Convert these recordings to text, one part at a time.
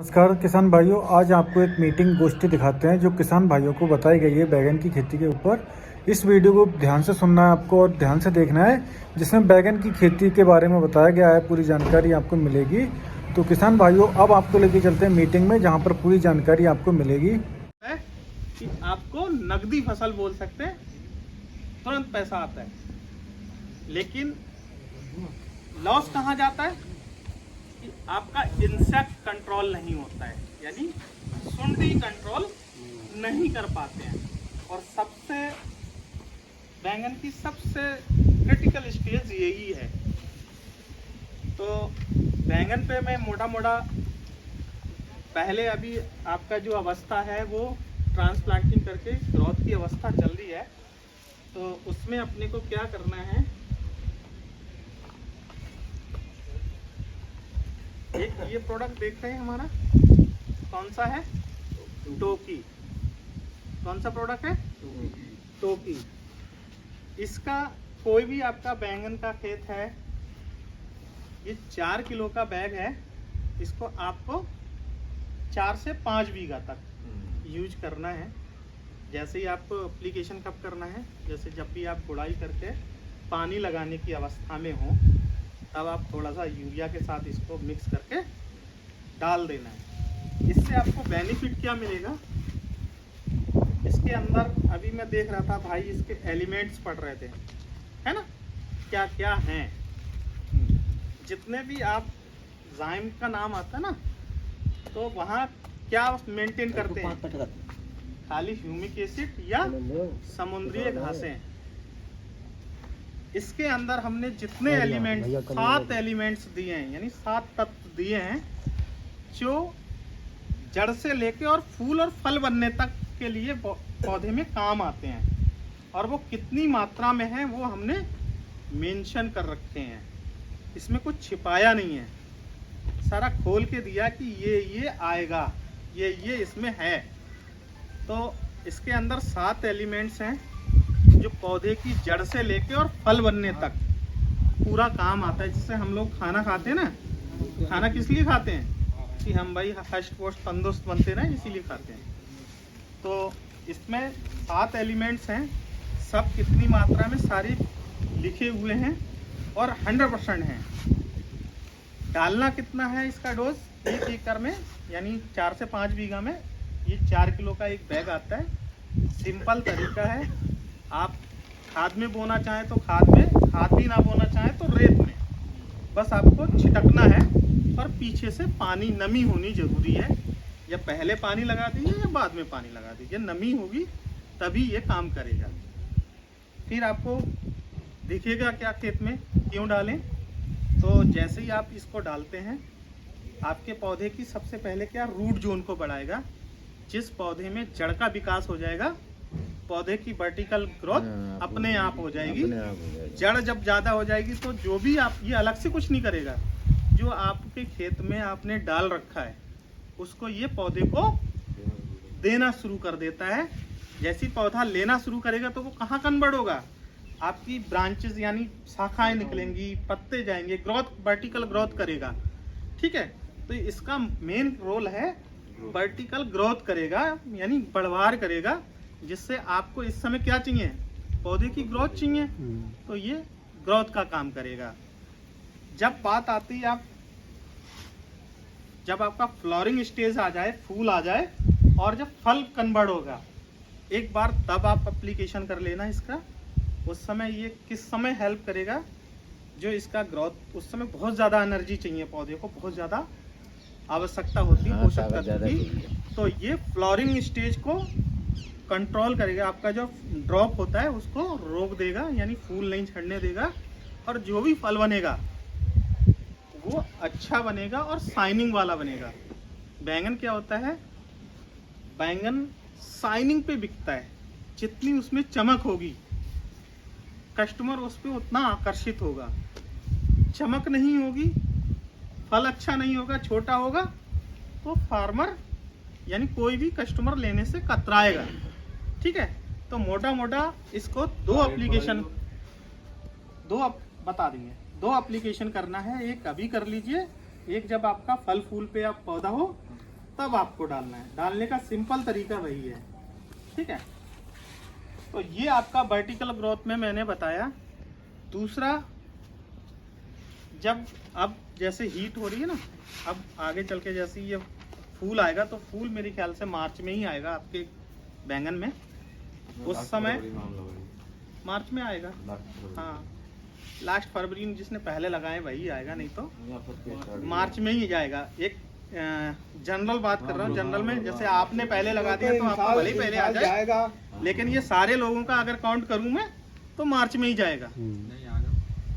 नमस्कार किसान भाइयों, आज आपको एक मीटिंग गोष्ठी दिखाते हैं जो किसान भाइयों को बताई गई है बैगन की खेती के ऊपर। इस वीडियो को ध्यान से सुनना है आपको और ध्यान से देखना है, जिसमें बैगन की खेती के बारे में बताया गया है। पूरी जानकारी आपको मिलेगी। तो किसान भाइयों, अब आपको लेके चलते हैं मीटिंग में, जहाँ पर पूरी जानकारी आपको मिलेगी। कि आपको नकदी फसल बोल सकते हैं, तुरंत पैसा आता है, लेकिन लॉस कहाँ जाता है कि आपका इंसेक्ट कंट्रोल नहीं होता है, यानी सुंडी कंट्रोल नहीं कर पाते हैं। और सबसे बैंगन की सबसे क्रिटिकल स्टेज यही है। तो बैंगन पे मैं मोटा मोटा पहले अभी आपका जो अवस्था है वो ट्रांसप्लांटिंग करके ग्रोथ की अवस्था चल रही है। तो उसमें अपने को क्या करना है, एक ये प्रोडक्ट देखते हैं हमारा कौन सा है, टोकी। कौन सा प्रोडक्ट है, टोकी। इसका कोई भी आपका बैंगन का खेत है, ये 4 किलो का बैग है। इसको आपको 4 से 5 बीघा तक यूज करना है। जैसे ही आपको एप्लीकेशन कब करना है, जैसे जब भी आप गुड़ाई करके पानी लगाने की अवस्था में हो, तब आप थोड़ा सा यूरिया के साथ इसको मिक्स करके डाल देना है। इससे आपको बेनिफिट क्या मिलेगा, इसके अंदर अभी मैं देख रहा था भाई, इसके एलिमेंट्स पढ़ रहे थे, है ना, क्या क्या हैं। जितने भी आप जाइम का नाम आता है ना, तो वहाँ क्या मेंटेन करते हैं, खाली ह्यूमिक एसिड या समुद्री घासें। इसके अंदर हमने जितने एलिमेंट्स, 7 एलिमेंट्स दिए हैं, यानी 7 तत्व दिए हैं, जो जड़ से लेके और फूल और फल बनने तक के लिए पौधे में काम आते हैं। और वो कितनी मात्रा में है वो हमने मेंशन कर रखे हैं। इसमें कुछ छिपाया नहीं है, सारा खोल के दिया कि ये आएगा, ये इसमें है। तो इसके अंदर 7 एलिमेंट्स हैं जो पौधे की जड़ से लेके और फल बनने तक पूरा काम आता है। जिससे हम लोग खाना खाते हैं ना, खाना किस लिए खाते हैं कि हम भाई हष्ट पोष्ट तंदुरुस्त बनते रहे, इसीलिए खाते हैं। तो इसमें 7 एलिमेंट्स हैं, सब कितनी मात्रा में सारे लिखे हुए हैं और 100% हैं। डालना कितना है इसका डोज 1 एकड़ में, यानी 4 से 5 बीघा में ये 4 किलो का एक बैग आता है। सिंपल तरीका है, आप खाद में बोना चाहें तो खाद में, खाद भी ना बोना चाहें तो रेत में, बस आपको छिटकना है। और पीछे से पानी, नमी होनी जरूरी है। या पहले पानी लगा दीजिए या बाद में पानी लगा दीजिए, नमी होगी तभी ये काम करेगा। फिर आपको दिखेगा क्या खेत में क्यों डालें। तो जैसे ही आप इसको डालते हैं, आपके पौधे की सबसे पहले क्या रूट जोन को बढ़ाएगा, जिस पौधे में जड़ का विकास हो जाएगा, पौधे की वर्टिकल ग्रोथ अपने आप हो जाएगी। जड़ जब ज़्यादा हो जाएगी तो जो भी आप, ये अलग से कुछ नहीं करेगा, जो आपके खेत में आपने डाल रखा है उसको ये पौधे को देना शुरू कर देता है। जैसी पौधा लेना शुरू करेगा तो वो कहाँ कन्वर्ट होगा, आपकी ब्रांचेस यानी शाखाएं निकलेंगी, पत्ते जाएंगे, ग्रोथ, वर्टिकल ग्रोथ करेगा। ठीक है, तो इसका मेन रोल है वर्टिकल ग्रोथ करेगा, यानी बढ़वार करेगा। जिससे आपको इस समय क्या चाहिए, पौधे की ग्रोथ चाहिए, तो ये ग्रोथ का काम करेगा। जब बात आती है जब आपका फ्लावरिंग स्टेज आ जाए, फूल आ जाए और जब फल कन्वर्ट होगा एक बार, तब आप एप्लीकेशन कर लेना इसका। उस समय ये किस समय हेल्प करेगा, जो इसका ग्रोथ, उस समय बहुत ज़्यादा एनर्जी चाहिए पौधे को, बहुत ज़्यादा आवश्यकता होती है पोषक तत्व की। तो ये फ्लावरिंग स्टेज को कंट्रोल करेगा, आपका जो ड्रॉप होता है उसको रोक देगा, यानी फूल नहीं झड़ने देगा। और जो भी फल बनेगा वो अच्छा बनेगा और शाइनिंग वाला बनेगा। बैंगन क्या होता है, बैंगन शाइनिंग पे बिकता है। जितनी उसमें चमक होगी, कस्टमर उस पर उतना आकर्षित होगा। चमक नहीं होगी, फल अच्छा नहीं होगा, छोटा होगा, तो फार्मर यानी कोई भी कस्टमर लेने से कतराएगा। ठीक है, तो मोटा मोटा इसको 2 एप्लीकेशन, 2 बता देंगे, 2 एप्लीकेशन करना है। एक अभी कर लीजिए, एक जब आपका फल फूल पे आप पौधा हो तब आपको डालना है। डालने का सिंपल तरीका वही है, ठीक है। तो ये आपका वर्टिकल ग्रोथ में मैंने बताया। दूसरा, जब अब जैसे हीट हो रही है ना, अब आगे चल के जैसे ये फूल आएगा, तो फूल मेरे ख्याल से मार्च में ही आएगा आपके बैंगन में। उस समय मार्च में आएगा, हाँ लास्ट फरवरी में जिसने पहले लगाए वही आएगा, नहीं तो मार्च में ही जाएगा। एक जनरल बात कर रहा हूँ, जनरल में जैसे आपने पहले लगा दिया तो आपको भले ही पहले आ जाएगा, लेकिन ये सारे लोगों का अगर काउंट करूँ मैं तो मार्च में ही जाएगा,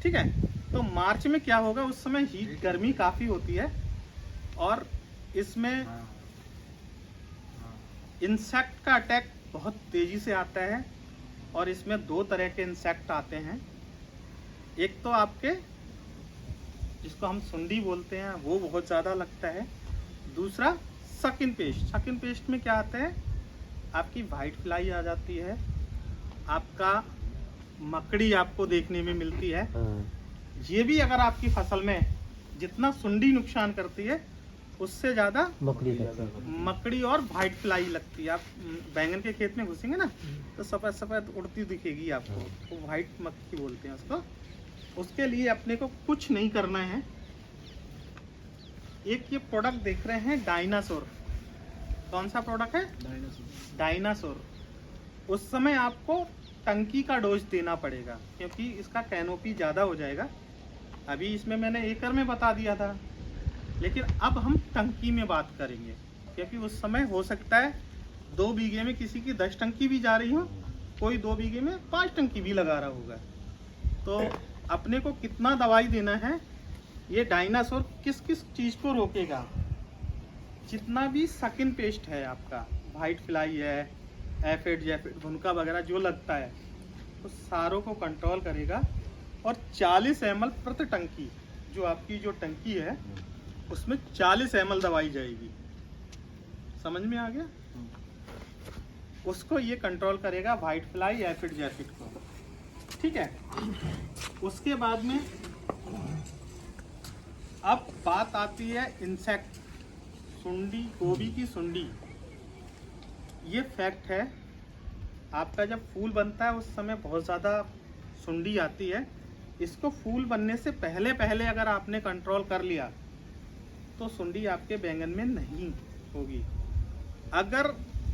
ठीक है। तो मार्च में क्या होगा, उस समय हीट गर्मी काफ़ी होती है और इसमें इंसेक्ट का अटैक बहुत तेज़ी से आता है। और इसमें दो तरह के इंसेक्ट आते हैं। एक तो आपके जिसको हम सुंडी बोलते हैं वो बहुत ज़्यादा लगता है। दूसरा सकिन पेस्ट। सकिन पेस्ट में क्या आता है, आपकी वाइट फ्लाई आ जाती है, आपका मकड़ी आपको देखने में मिलती है। ये भी अगर आपकी फसल में जितना सुंडी नुकसान करती है उससे ज़्यादा मकड़ी और वाइट फ्लाई लगती है। आप बैंगन के खेत में घुसेंगे ना तो सफ़ेद सफ़ेद उड़ती दिखेगी आपको, तो वाइट मक्खी बोलते हैं उसको। उसके लिए अपने को कुछ नहीं करना है। एक ये प्रोडक्ट देख रहे हैं डायनासोर, कौन सा प्रोडक्ट है, डायनासोर। उस समय आपको टंकी का डोज देना पड़ेगा क्योंकि इसका कैनोपी ज़्यादा हो जाएगा। अभी इसमें मैंने एकड़ में बता दिया था, लेकिन अब हम टंकी में बात करेंगे क्योंकि उस समय हो सकता है 2 बीघे में किसी की 10 टंकी भी जा रही हो, कोई 2 बीघे में 5 टंकी भी लगा रहा होगा। तो अपने को कितना दवाई देना है, ये डायनासोर किस किस चीज़ को रोकेगा, जितना भी सकिन पेस्ट है आपका, वाइट फ्लाई है, एफिड जैफिड भुनका वगैरह जो लगता है, तो सारों को कंट्रोल करेगा। और 40 ml प्रति टंकी, जो आपकी जो टंकी है उसमें 40 ml दवाई जाएगी, समझ में आ गया। उसको ये कंट्रोल करेगा वाइट फ्लाई एफिड जैफिड को, ठीक है। उसके बाद में अब बात आती है इंसेक्ट, सुंडी, गोभी की सुंडी। ये फैक्ट है, आपका जब फूल बनता है उस समय बहुत ज़्यादा सुंडी आती है। इसको फूल बनने से पहले पहले अगर आपने कंट्रोल कर लिया तो सुंडी आपके बैंगन में नहीं होगी। अगर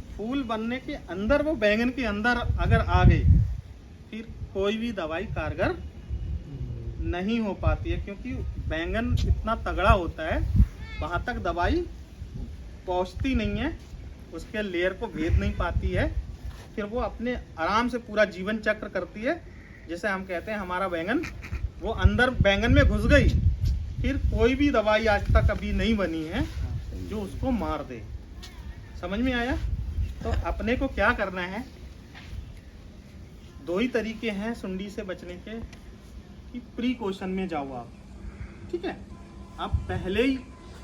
फूल बनने के अंदर वो बैंगन के अंदर अगर आ गई, फिर कोई भी दवाई कारगर नहीं हो पाती है, क्योंकि बैंगन इतना तगड़ा होता है, वहाँ तक दवाई पहुँचती नहीं है, उसके लेयर को भेद नहीं पाती है। फिर वो अपने आराम से पूरा जीवन चक्र करती है। जैसे हम कहते हैं हमारा बैंगन, वो अंदर बैंगन में घुस गई, फिर कोई भी दवाई आज तक अभी नहीं बनी है जो उसको मार दे। समझ में आया। तो अपने को क्या करना है, 2 ही तरीके हैं सुंडी से बचने के, कि प्रिकॉशन में जाओ आप, ठीक है। आप पहले ही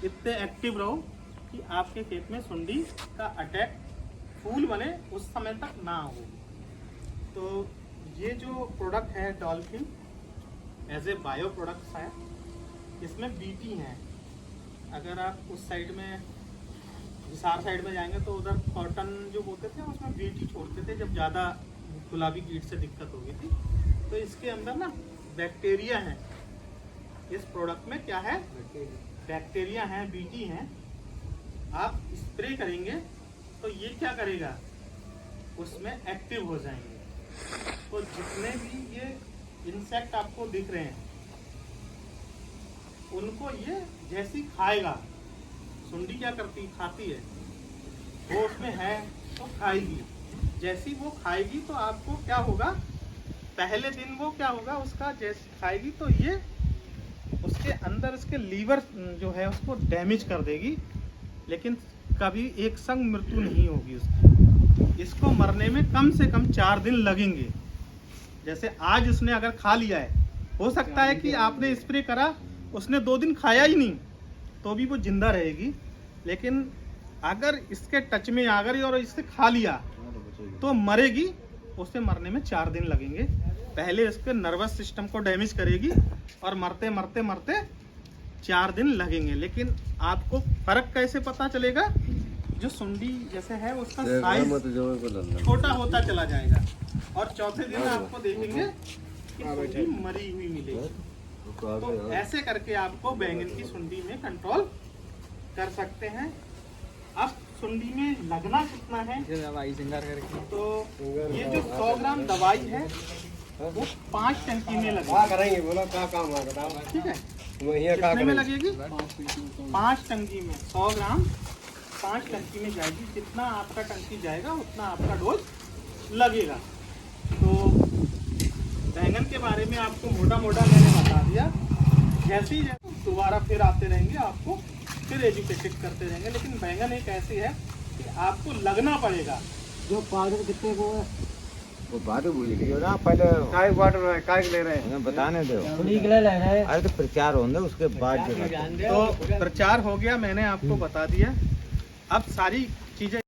इतने एक्टिव रहो कि आपके खेत में सुंडी का अटैक फूल बने उस समय तक ना हो। तो ये जो प्रोडक्ट है dolphin as a bio products है, इसमें बीटी हैं। अगर आप उस साइड में हिसार साइड में जाएंगे तो उधर कॉटन जो बोलते थे उसमें बीटी छोड़ते थे जब ज़्यादा गुलाबी कीट से दिक्कत हो गई थी। तो इसके अंदर ना बैक्टीरिया है, इस प्रोडक्ट में क्या है, बैक्टीरिया है, बीटी हैं। आप स्प्रे करेंगे तो ये क्या करेगा, उसमें एक्टिव हो जाएंगे। तो जितने भी ये इंसेक्ट आपको दिख रहे हैं उनको ये जैसी खाएगा, सुंडी क्या करती, खाती है, वो उसमें है तो खाएगी। जैसी वो खाएगी तो आपको क्या होगा, पहले दिन वो क्या होगा उसका, जैसे खाएगी तो ये उसके अंदर उसके लीवर जो है उसको डैमेज कर देगी, लेकिन कभी एक संग मृत्यु नहीं होगी उसकी। इसको मरने में कम से कम 4 दिन लगेंगे। जैसे आज उसने अगर खा लिया है, हो सकता है कि आपने स्प्रे करा, उसने 2 दिन खाया ही नहीं तो भी वो जिंदा रहेगी, लेकिन अगर इसके टच में आ गई और इससे खा लिया तो मरेगी। उसे मरने में 4 दिन लगेंगे। पहले इसके नर्वस सिस्टम को डैमेज करेगी और मरते मरते मरते 4 दिन लगेंगे। लेकिन आपको फर्क कैसे पता चलेगा? जो सुंडी जैसे है उसका साइज छोटा होता चला जाएगा और चौथे दिन आपको देखेंगे कि सुंडी मरी हुई मिलेगी। तो ऐसे करके आपको बैंगन की सुंडी में कंट्रोल कर सकते हैं। अब सुंडी में लगना कितना है, तो ये जो 100 ग्राम दवाई है वो 5 टंकी में लगेगी। ठीक है, कितने में लगेगी? 5 टंकी में 100 ग्राम 5 टंकी में जाएगी। जितना आपका टंकी जाएगा उतना आपका डोज लगेगा। तो बैंगन के बारे में आपको मोटा मोटा मैंने बता दिया। जैसे ही दोबारा फिर आते रहेंगे, आपको फिर एजुकेटेड करते रहेंगे। लेकिन बैंगन एक ऐसी है कि आपको लगना पड़ेगा। जो पाउडर कितने को है वो बात भूल गई ना, पहले काय वाटर काय ले रहे हैं बताने दो। थोड़ी के लिए ले रहे हैं। अरे तो प्रचार होंगे उसके बाद जो तो प्रचार हो गया, मैंने आपको बता दिया। अब सारी चीजें